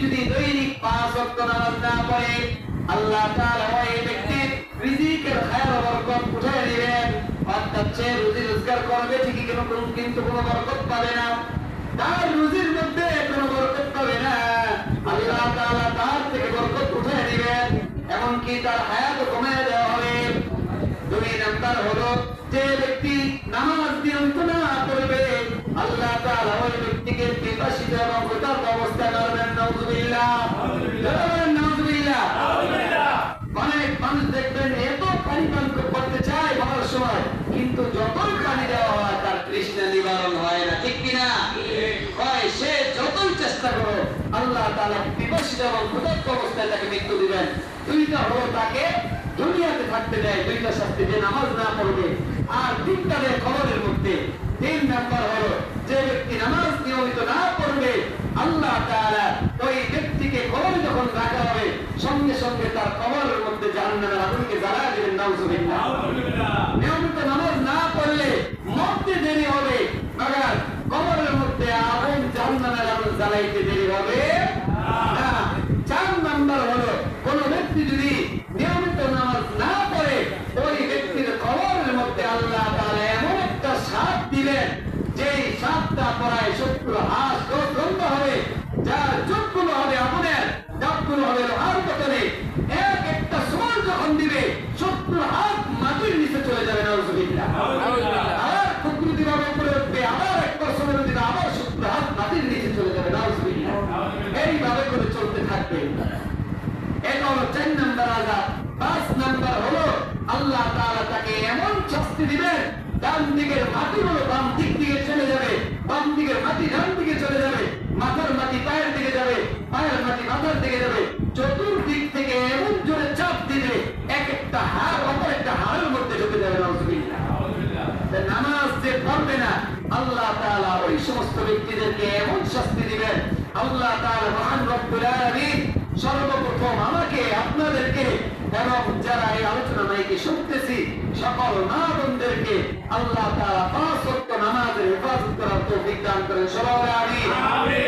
যদি দৈনিক 5 ওয়াক্ত নামাজ না পড়ে আল্লাহ তাআলা ওই ব্যক্তির রিজিকের খায়ের বরকত উঠিয়ে দিবেন। অর্থাৎ সে রুজি রোজগার করবে ঠিকই কিন্তু কোনো বরকত পাবে না, তার রুজির মধ্যে কোনো বরকত পাবে না। আল্লাহ তাআলা তার থেকে বরকত উঠিয়ে দিবেন, এমনকি তার হায়াত কমিয়ে দেওয়া হবে। 2 নাম্বার হলো যে ব্যক্তি নামাজ নিয়মিত না পড়বে আল্লাহ তাআলা ওই ব্যক্তিকে পিপাসিত এবং ক্ষুধার্ত অবস্থায় মারবেন। নাউযুবিল্লাহ, নাউযুবিল্লাহ। অনেক মানুষ দেখবেন এত পানি পান করতে চায় খাওয়ার সময়, কিন্তু যতই পানি দেওয়া হয় তার তৃষ্ণা নিবারণ হয় না, ঠিক কিনা? হয় সে যতই চেষ্টা করো আল্লাহ তাআলা পিপাসিত এবং ক্ষুধার্ত অবস্থায় তাকে মৃত্যু দিবেন। 2টা হলো তাকে দুনিয়াতে থাকতে দেয় 2টা শাস্তি, যে নামাজ না পড়বে, আর 3টা দেয় কবরের মধ্যে। 3 নাম্বার হলো যে ব্যক্তি নামাজ নিয়মিত না পড়বে আল্লাহ তাআলা ওই ব্যক্তিকে কবরে যখন রাখা হবে সঙ্গে সঙ্গে তার কবরের মধ্যে জাহান্নামের আগুনকে জ্বালায় দেবেন। নাউযুবিল্লাহ। নিয়মিত নামাজ না পড়লে মরতে দেরি হবে, মগর কবরের মধ্যে আগুন জাহান্নামের আগুন জ্বালাইতে দেরি হবে না। 4 নাম্বার হলো কোন ব্যক্তি যদি নিয়মিত নামাজ না পড়ে ওই ব্যক্তির কবরের মধ্যে আল্লাহ তাআলা এমন একটা সাপ দিবেন যেই সাপটা পড়ায় 70 হাত দণ্ড হবে, যার চোখগুলো হবে আগুনের, দাঁতগুলো হবে লোহার মতনে। এক একটা সময় যখন দিবে 70 হাত মাটির নিচে চলে যাবে। নাউযুবিল্লাহ। আর প্রকৃতি ভাবে উপরে উঠবে, আবার একবার সময় দিবে, আবার 70 হাত মাটির নিচে চলে যাবে। নাউযুবিল্লাহ। এইভাবে করে চলতে থাকবে। এটা হলো 4 নাম্বার আযাব। 5 নাম্বার হলো আল্লাহ তাআলা তাকে এমন শাস্তি দিবেন, ডান দিকের মাটিগুলো বাম দিক দিকে চলে যাবে, বাম দিকের মাটি ডান দিকে চলে যাবে, মাথার মাটি পায়ের দিকে যাবে, পায়ের মাটি মাথার দিকে যাবে। চতুর্দিক থেকে এমন জোরে চাপ দিবে এক একটা হাড় অপর একটা হাড়ের মধ্যে ঢুকে যাবে। নাউযুবিল্লাহ। নামাজ যে পড়বে না আল্লাহ তাআলা ওই সমস্ত ব্যক্তিদেরকে এমন শাস্তি দিবেন। আল্লাহ তাআলা মহান রব্বুল আলামিন সর্বপ্রথম আমাকে আপনাদেরকে এবং যারা এই আলোচনা নাইকে শুনতেছি সকল মা বোনদেরকে আল্লাহ তাআলা 5 ওয়াক্ত নামাজের হেফাজত করার তৌফিক দান করেন। সবাই আমিন।